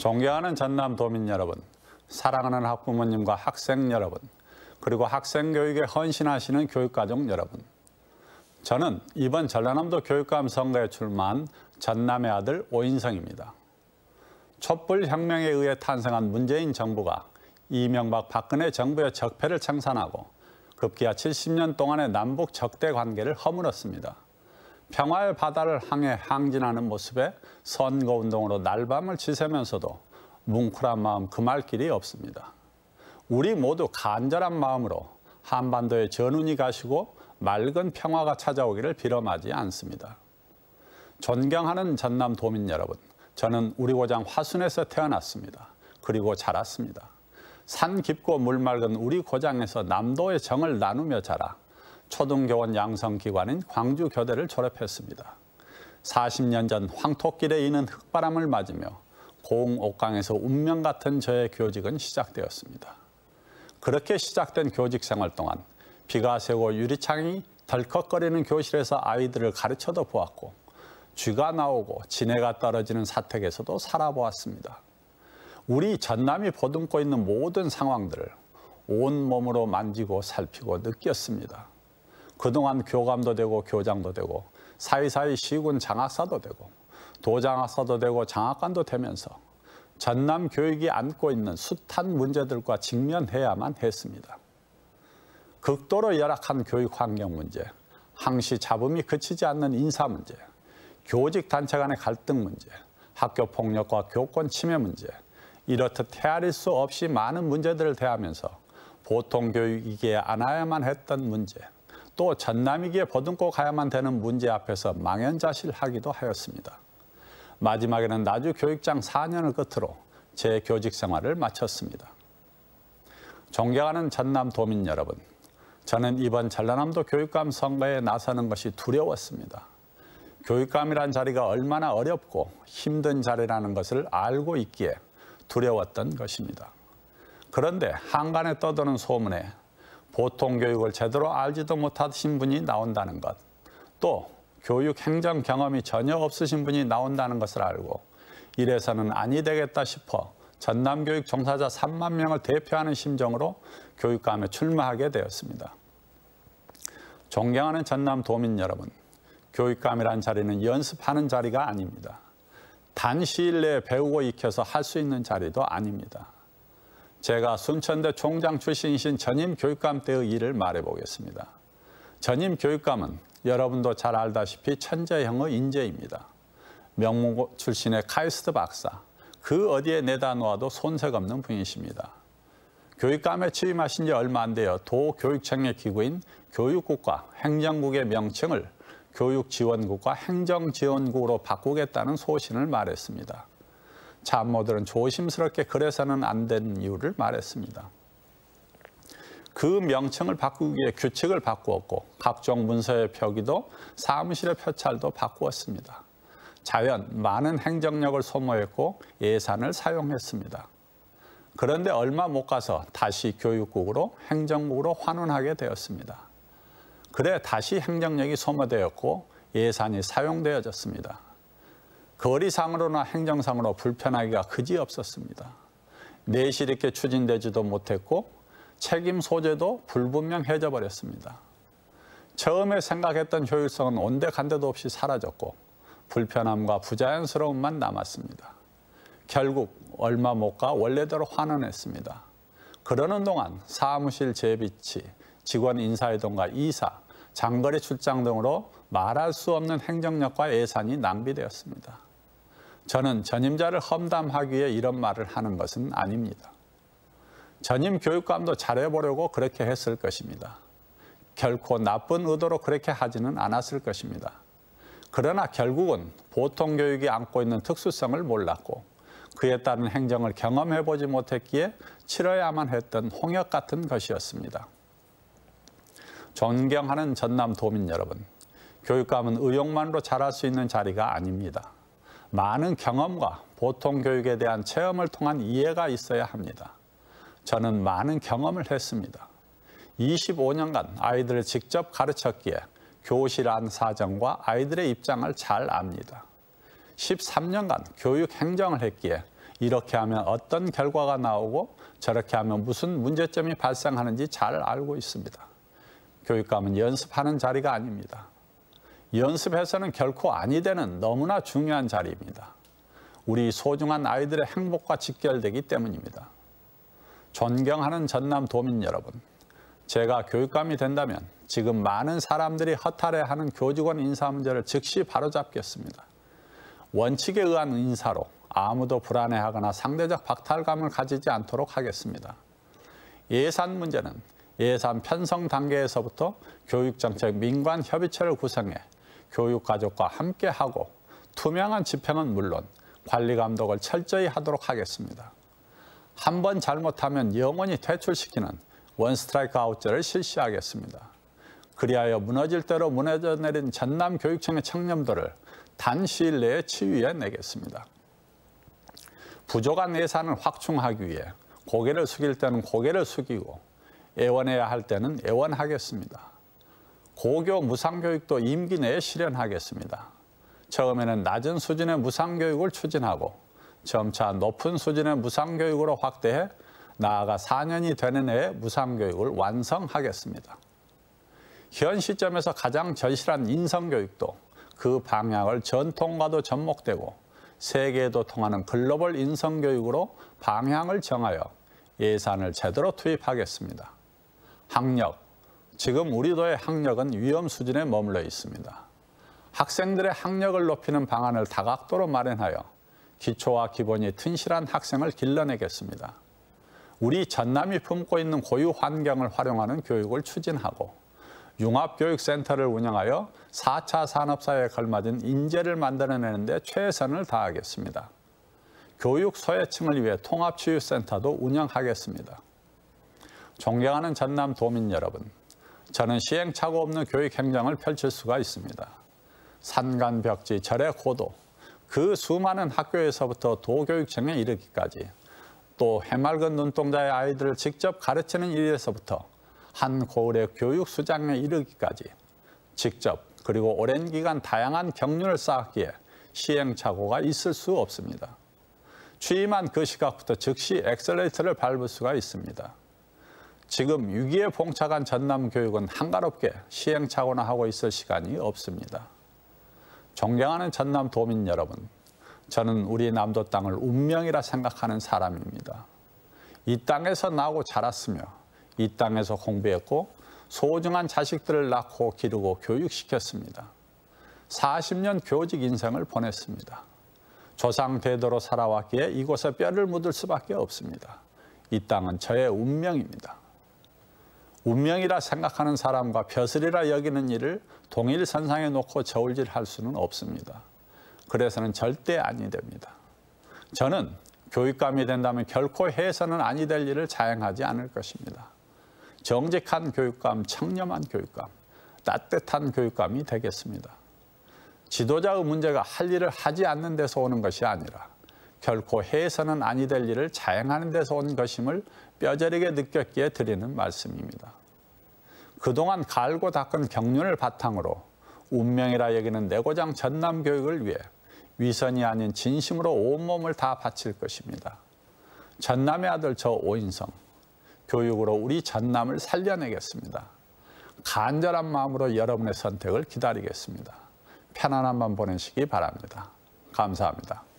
존경하는 전남도민 여러분, 사랑하는 학부모님과 학생 여러분, 그리고 학생교육에 헌신하시는 교육가족 여러분. 저는 이번 전라남도 교육감 선거에 출마한 전남의 아들 오인성입니다. 촛불혁명에 의해 탄생한 문재인 정부가 이명박 박근혜 정부의 적폐를 청산하고 급기야 70년 동안의 남북 적대 관계를 허물었습니다. 평화의 바다를 향해 항진하는 모습에 선거운동으로 날밤을 지새면서도 뭉클한 마음 금할 길이 없습니다. 우리 모두 간절한 마음으로 한반도에 전운이 가시고 맑은 평화가 찾아오기를 빌어마지 않습니다. 존경하는 전남도민 여러분, 저는 우리 고장 화순에서 태어났습니다. 그리고 자랐습니다. 산 깊고 물 맑은 우리 고장에서 남도의 정을 나누며 자라 초등교원 양성기관인 광주교대를 졸업했습니다. 40년 전 황토길에 이는 흙바람을 맞으며 고흥옥강에서 운명 같은 저의 교직은 시작되었습니다. 그렇게 시작된 교직 생활 동안 비가 새고 유리창이 덜컥거리는 교실에서 아이들을 가르쳐도 보았고 쥐가 나오고 진해가 떨어지는 사택에서도 살아보았습니다. 우리 전남이 보듬고 있는 모든 상황들을 온몸으로 만지고 살피고 느꼈습니다. 그동안 교감도 되고 교장도 되고 사이사이 시군 장학사도 되고 도장학사도 되고 장학관도 되면서 전남 교육이 안고 있는 숱한 문제들과 직면해야만 했습니다. 극도로 열악한 교육 환경 문제, 항시 잡음이 그치지 않는 인사 문제, 교직 단체 간의 갈등 문제, 학교 폭력과 교권 침해 문제, 이렇듯 헤아릴 수 없이 많은 문제들을 대하면서 보통 교육이기에 안아야만 했던 문제, 또 전남이기에 보듬고 가야만 되는 문제 앞에서 망연자실하기도 하였습니다. 마지막에는 나주 교육장 4년을 끝으로 제 교직 생활을 마쳤습니다. 존경하는 전남도민 여러분, 저는 이번 전라남도 교육감 선거에 나서는 것이 두려웠습니다. 교육감이란 자리가 얼마나 어렵고 힘든 자리라는 것을 알고 있기에 두려웠던 것입니다. 그런데 한간에 떠도는 소문에 보통 교육을 제대로 알지도 못하신 분이 나온다는 것, 또 교육 행정 경험이 전혀 없으신 분이 나온다는 것을 알고 이래서는 아니 되겠다 싶어 전남교육 종사자 3만 명을 대표하는 심정으로 교육감에 출마하게 되었습니다. 존경하는 전남도민 여러분, 교육감이란 자리는 연습하는 자리가 아닙니다. 단 시일 내에 배우고 익혀서 할 수 있는 자리도 아닙니다. 제가 순천대 총장 출신이신 전임 교육감 때의 일을 말해보겠습니다. 전임 교육감은 여러분도 잘 알다시피 천재형의 인재입니다. 명문 출신의 카이스트 박사, 그 어디에 내다 놓아도 손색 없는 분이십니다. 교육감에 취임하신 지 얼마 안 되어 도교육청의 기구인 교육국과 행정국의 명칭을 교육지원국과 행정지원국으로 바꾸겠다는 소신을 말했습니다. 참모들은 조심스럽게 그래서는 안 되는 이유를 말했습니다. 그 명칭을 바꾸기 위해 규칙을 바꾸었고 각종 문서의 표기도 사무실의 표찰도 바꾸었습니다. 자연 많은 행정력을 소모했고 예산을 사용했습니다. 그런데 얼마 못 가서 다시 교육국으로 행정국으로 환원하게 되었습니다. 그래 다시 행정력이 소모되었고 예산이 사용되어졌습니다. 거리상으로나 행정상으로 불편하기가 그지없었습니다. 내실 있게 추진되지도 못했고 책임 소재도 불분명해져 버렸습니다. 처음에 생각했던 효율성은 온데간데도 없이 사라졌고 불편함과 부자연스러움만 남았습니다. 결국 얼마 못 가 원래대로 환원했습니다. 그러는 동안 사무실 재비치, 직원 인사이동과 이사, 장거리 출장 등으로 말할 수 없는 행정력과 예산이 낭비되었습니다. 저는 전임자를 험담하기 위해 이런 말을 하는 것은 아닙니다. 전임 교육감도 잘해보려고 그렇게 했을 것입니다. 결코 나쁜 의도로 그렇게 하지는 않았을 것입니다. 그러나 결국은 보통 교육이 안고 있는 특수성을 몰랐고 그에 따른 행정을 경험해보지 못했기에 치러야만 했던 홍역 같은 것이었습니다. 존경하는 전남도민 여러분, 교육감은 의욕만으로 잘할 수 있는 자리가 아닙니다. 많은 경험과 보통 교육에 대한 체험을 통한 이해가 있어야 합니다. 저는 많은 경험을 했습니다. 25년간 아이들을 직접 가르쳤기에 교실 안 사정과 아이들의 입장을 잘 압니다. 13년간 교육 행정을 했기에 이렇게 하면 어떤 결과가 나오고 저렇게 하면 무슨 문제점이 발생하는지 잘 알고 있습니다. 교육감은 연습하는 자리가 아닙니다. 연습해서는 결코 아니 되는 너무나 중요한 자리입니다. 우리 소중한 아이들의 행복과 직결되기 때문입니다. 존경하는 전남 도민 여러분, 제가 교육감이 된다면 지금 많은 사람들이 허탈해하는 교직원 인사 문제를 즉시 바로잡겠습니다. 원칙에 의한 인사로 아무도 불안해하거나 상대적 박탈감을 가지지 않도록 하겠습니다. 예산 문제는 예산 편성 단계에서부터 교육정책 민관협의체를 구성해 교육가족과 함께하고 투명한 집행은 물론 관리 감독을 철저히 하도록 하겠습니다. 한 번 잘못하면 영원히 퇴출시키는 원스트라이크 아웃제를 실시하겠습니다. 그리하여 무너질 대로 무너져 내린 전남교육청의 청렴도를 단시일 내에 치유해 내겠습니다. 부족한 예산을 확충하기 위해 고개를 숙일 때는 고개를 숙이고 애원해야 할 때는 애원하겠습니다. 고교 무상교육도 임기 내에 실현하겠습니다. 처음에는 낮은 수준의 무상교육을 추진하고 점차 높은 수준의 무상교육으로 확대해 나아가 4년이 되는 해에 무상교육을 완성하겠습니다. 현 시점에서 가장 절실한 인성교육도 그 방향을 전통과도 접목되고 세계에도 통하는 글로벌 인성교육으로 방향을 정하여 예산을 제대로 투입하겠습니다. 학력, 지금 우리 도의 학력은 위험 수준에 머물러 있습니다. 학생들의 학력을 높이는 방안을 다각도로 마련하여 기초와 기본이 튼실한 학생을 길러내겠습니다. 우리 전남이 품고 있는 고유 환경을 활용하는 교육을 추진하고 융합교육센터를 운영하여 4차 산업사회에 걸맞은 인재를 만들어내는 데 최선을 다하겠습니다. 교육 소외층을 위해 통합치유센터도 운영하겠습니다. 존경하는 전남 도민 여러분, 저는 시행착오 없는 교육 행정을 펼칠 수가 있습니다. 산간벽지, 절의 고도, 그 수많은 학교에서부터 도교육청에 이르기까지 또 해맑은 눈동자의 아이들을 직접 가르치는 일에서부터 한 고을의 교육 수장에 이르기까지 직접 그리고 오랜 기간 다양한 경륜을 쌓았기에 시행착오가 있을 수 없습니다. 취임한 그 시각부터 즉시 엑셀레이터를 밟을 수가 있습니다. 지금 위기에 봉착한 전남교육은 한가롭게 시행착오나 하고 있을 시간이 없습니다. 존경하는 전남 도민 여러분, 저는 우리 남도 땅을 운명이라 생각하는 사람입니다. 이 땅에서 나고 자랐으며 이 땅에서 공부했고 소중한 자식들을 낳고 기르고 교육시켰습니다. 40년 교직 인생을 보냈습니다. 조상 대대로 살아왔기에 이곳에 뼈를 묻을 수밖에 없습니다. 이 땅은 저의 운명입니다. 운명이라 생각하는 사람과 벼슬이라 여기는 일을 동일선상에 놓고 저울질할 수는 없습니다. 그래서는 절대 아니 됩니다. 저는 교육감이 된다면 결코 해서는 아니 될 일을 자행하지 않을 것입니다. 정직한 교육감, 청렴한 교육감, 따뜻한 교육감이 되겠습니다. 지도자의 문제가 할 일을 하지 않는 데서 오는 것이 아니라 결코 해서는 아니 될 일을 자행하는 데서 온 것임을 뼈저리게 느꼈기에 드리는 말씀입니다. 그동안 갈고 닦은 경륜을 바탕으로 운명이라 여기는 내고장 전남교육을 위해 위선이 아닌 진심으로 온몸을 다 바칠 것입니다. 전남의 아들 저 오인성, 교육으로 우리 전남을 살려내겠습니다. 간절한 마음으로 여러분의 선택을 기다리겠습니다. 편안한 밤 보내시기 바랍니다. 감사합니다.